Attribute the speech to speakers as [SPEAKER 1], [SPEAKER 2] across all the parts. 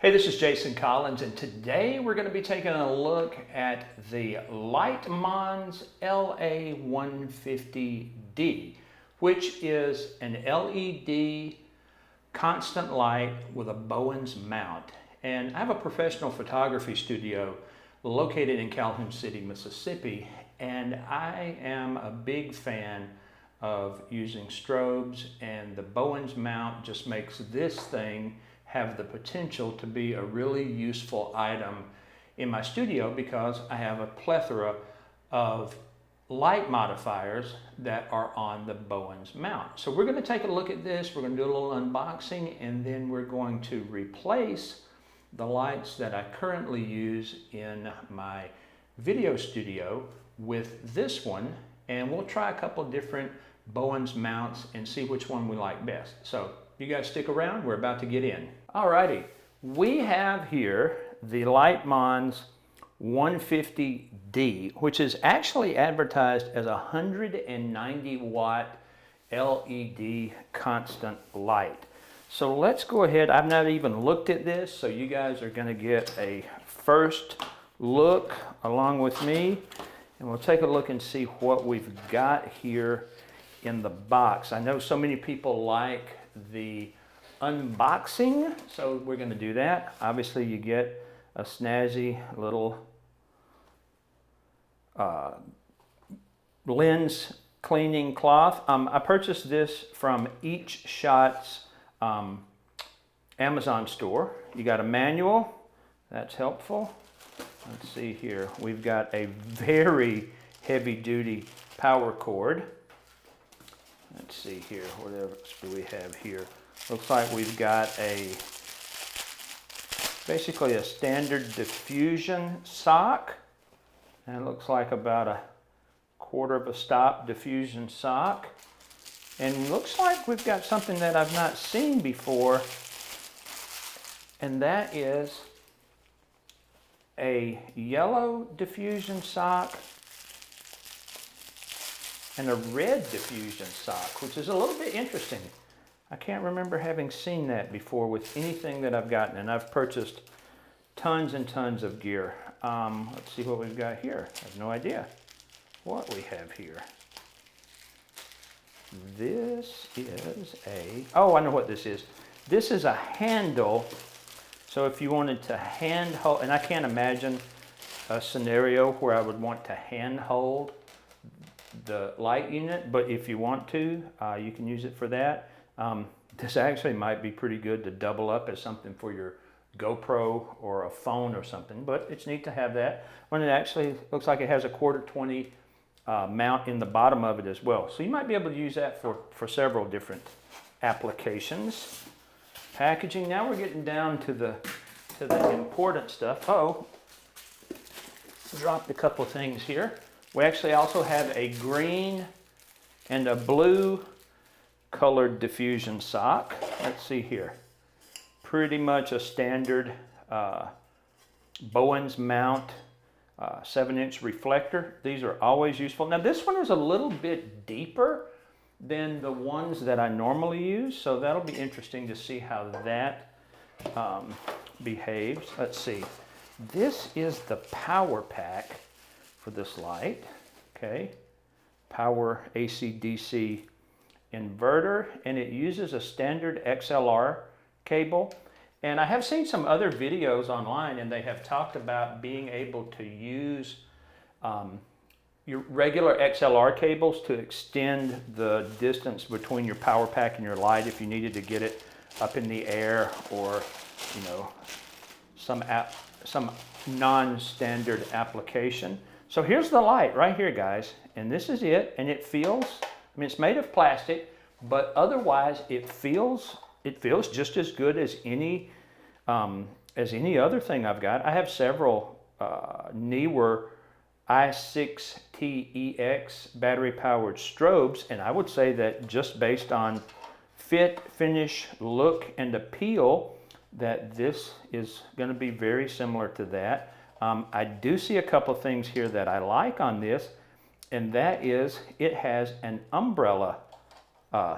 [SPEAKER 1] Hey, this is Jason Collins, and today we're going to be taking a look at the LiteMons LA150D, which is an LED constant light with a Bowens mount. And I have a professional photography studio located in Calhoun City, Mississippi, and I am a big fan of using strobes, and the Bowens mount just makes this thing have the potential to be a really useful item in my studio because I have a plethora of light modifiers that are on the Bowens mount. So we're going to take a look at this, we're going to do a little unboxing, and then we're going to replace the lights that I currently use in my video studio with this one, and we'll try a couple different Bowens mounts and see which one we like best. So you guys stick around, we're about to get in. Alrighty, we have here the LiteMons 150D, which is actually advertised as a 190 watt LED constant light. So let's go ahead, I've not even looked at this, so you guys are gonna get a first look along with me, and we'll take a look and see what we've got here in the box. I know so many people like the unboxing, so we're going to do that. Obviously you get a snazzy little lens cleaning cloth. I purchased this from Each Shot's Amazon store. You got a manual, that's helpful. Let's see here, we've got a very heavy duty power cord. Let's see here, what else do we have here? Looks like we've got basically a standard diffusion sock. And it looks like about a 1/4 of a stop diffusion sock. And looks like we've got something that I've not seen before. And that is a yellow diffusion sock and a red diffusion sock, which is a little bit interesting. I can't remember having seen that before with anything that I've gotten, and I've purchased tons and tons of gear. Let's see what we've got here. I have no idea what we have here. This is oh, I know what this is. This is a handle, so if you wanted to hand hold, and I can't imagine a scenario where I would want to hand hold the light unit, but if you want to, you can use it for that. This actually might be pretty good to double up as something for your GoPro or a phone or something, but it's neat to have that. When it actually looks like it has a 1/4-20 mount in the bottom of it as well. So you might be able to use that for several different applications. Packaging, now we're getting down to the important stuff. Oh, dropped a couple things here. We actually also have a green and a blue colored diffusion sock. Let's see here. Pretty much a standard Bowens mount 7-inch reflector. These are always useful. Now this one is a little bit deeper than the ones that I normally use, so that'll be interesting to see how that behaves. Let's see. This is the power pack for this light. Okay, power AC/DC inverter, and it uses a standard XLR cable. And I have seen some other videos online, and they have talked about being able to use your regular XLR cables to extend the distance between your power pack and your light if you needed to get it up in the air, or you know, some non-standard application. So here's the light right here, guys, and this is it, and it feels, I mean, it's made of plastic, but otherwise it feels just as good as any other thing I've got. I have several Neewer i6TEX battery powered strobes, and I would say that just based on fit, finish, look, and appeal, that this is going to be very similar to that. I do see a couple of things here that I like on this, and that is it has an umbrella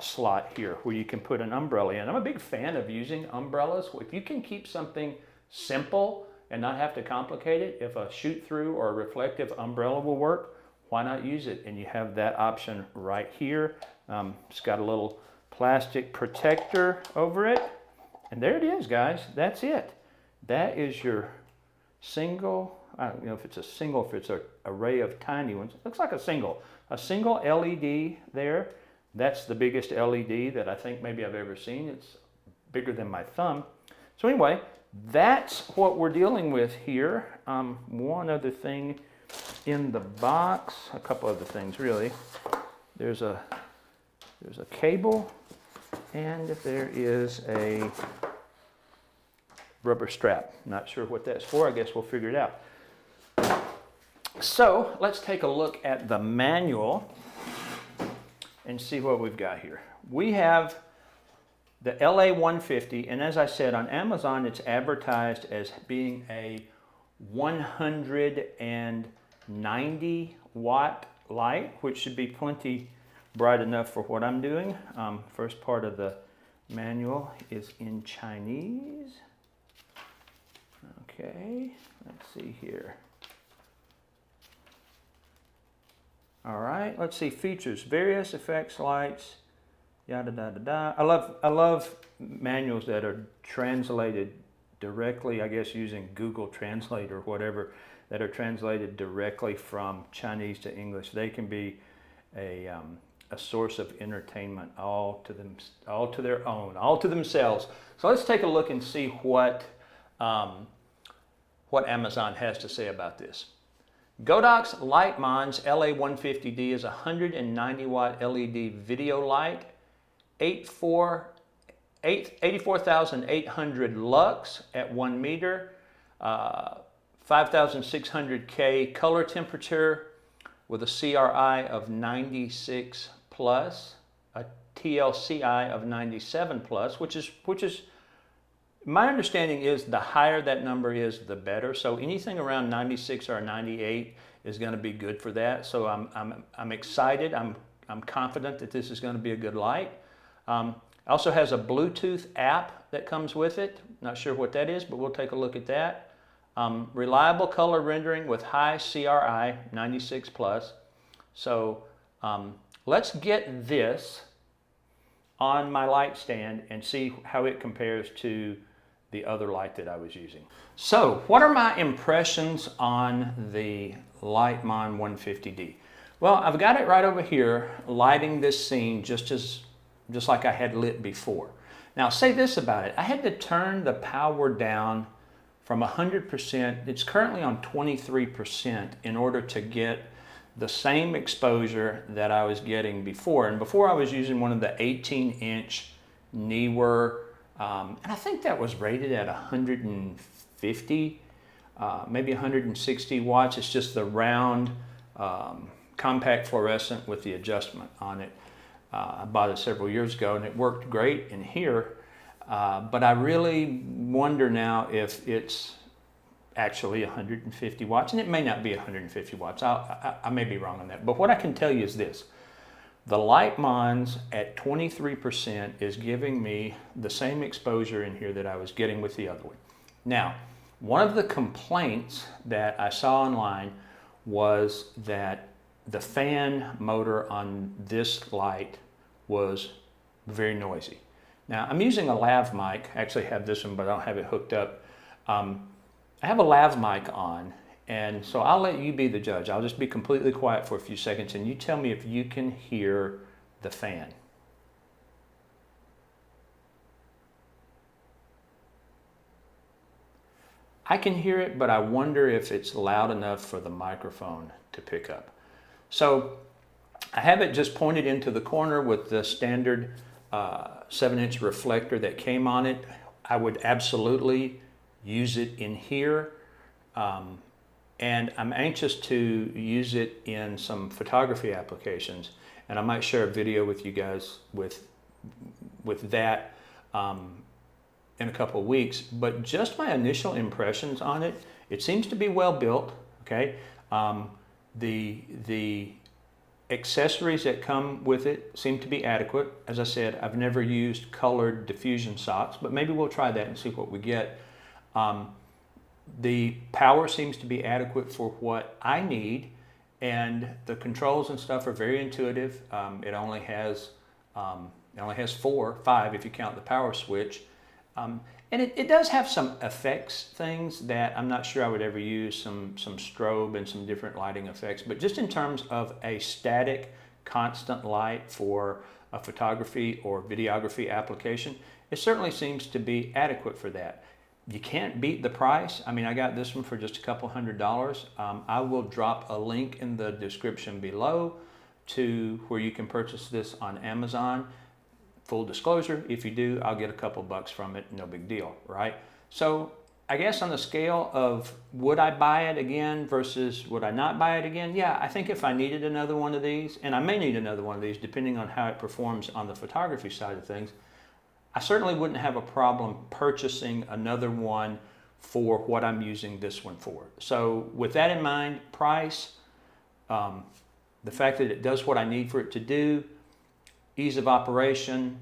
[SPEAKER 1] slot here where you can put an umbrella in. I'm a big fan of using umbrellas. If you can keep something simple and not have to complicate it, if a shoot through or a reflective umbrella will work, why not use it? And you have that option right here. It's got a little plastic protector over it. And there it is, guys. That's it. That is your single, I don't know if it's a single, if it's an array of tiny ones. It looks like a single LED there. That's the biggest LED that I think maybe I've ever seen. It's bigger than my thumb. So anyway, that's what we're dealing with here. One other thing in the box, a couple other things really. There's a cable, and there is a rubber strap. Not sure what that's for. I guess we'll figure it out. So let's take a look at the manual and see what we've got here. We have the LA150, and as I said, on Amazon it's advertised as being a 190 watt light, which should be plenty bright enough for what I'm doing. First part of the manual is in Chinese. Okay, let's see here. All right, let's see features, various effects lights, yada da da da. I love manuals that are translated directly, I guess using Google Translate or whatever, that are translated directly from Chinese to English. They can be a source of entertainment all to their own, all to themselves. So let's take a look and see what Amazon has to say about this. Godox LiteMons LA150D is a 190 watt LED video light, 84,800 lux at 1 meter, 5,600 K color temperature with a CRI of 96 plus, a TLCI of 97 plus, which is my understanding is the higher that number is, the better. So anything around 96 or 98 is going to be good for that. So I'm excited. I'm confident that this is going to be a good light. Also has a Bluetooth app that comes with it. Not sure what that is, but we'll take a look at that. Reliable color rendering with high CRI, 96 plus. So let's get this on my light stand and see how it compares to the other light that I was using. So what are my impressions on the LiteMons 150D? Well, I've got it right over here lighting this scene just like I had lit before. Now say this about it, I had to turn the power down from 100%, it's currently on 23% in order to get the same exposure that I was getting before. And before I was using one of the 18-inch Neewer, and I think that was rated at 150, maybe 160 watts. It's just the round compact fluorescent with the adjustment on it. I bought it several years ago and it worked great in here, but I really wonder now if it's actually 150 watts, and it may not be 150 watts. I may be wrong on that, but what I can tell you is this. The LiteMons at 23% is giving me the same exposure in here that I was getting with the other one. Now, one of the complaints that I saw online was that the fan motor on this light was very noisy. Now, I'm using a lav mic. I actually have this one, but I don't have it hooked up. I have a lav mic on, and so I'll let you be the judge. I'll just be completely quiet for a few seconds, and you tell me if you can hear the fan. I can hear it, but I wonder if it's loud enough for the microphone to pick up. So I have it just pointed into the corner with the standard 7-inch reflector that came on it. I would absolutely use it in here. And I'm anxious to use it in some photography applications. And I might share a video with you guys with that in a couple of weeks. But just my initial impressions on it, it seems to be well built, okay? The accessories that come with it seem to be adequate. As I said, I've never used colored diffusion socks, but maybe we'll try that and see what we get. The power seems to be adequate for what I need, and the controls and stuff are very intuitive. It only has 5 if you count the power switch. And it does have some effects things that I'm not sure I would ever use, some strobe and some different lighting effects. But just in terms of a static, constant light for a photography or videography application, it certainly seems to be adequate for that. You can't beat the price. I mean, I got this one for just a couple $100. I will drop a link in the description below to where you can purchase this on Amazon. Full disclosure, if you do, I'll get a couple bucks from it, no big deal, right? So I guess on the scale of would I buy it again versus would I not buy it again? Yeah, I think if I needed another one of these, and I may need another one of these depending on how it performs on the photography side of things, I certainly wouldn't have a problem purchasing another one for what I'm using this one for. So with that in mind, price, the fact that it does what I need for it to do, ease of operation,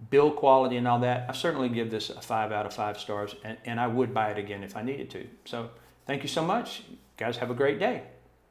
[SPEAKER 1] build quality and all that, I certainly give this a 5 out of 5 stars, and I would buy it again if I needed to. So thank you so much. You guys have a great day.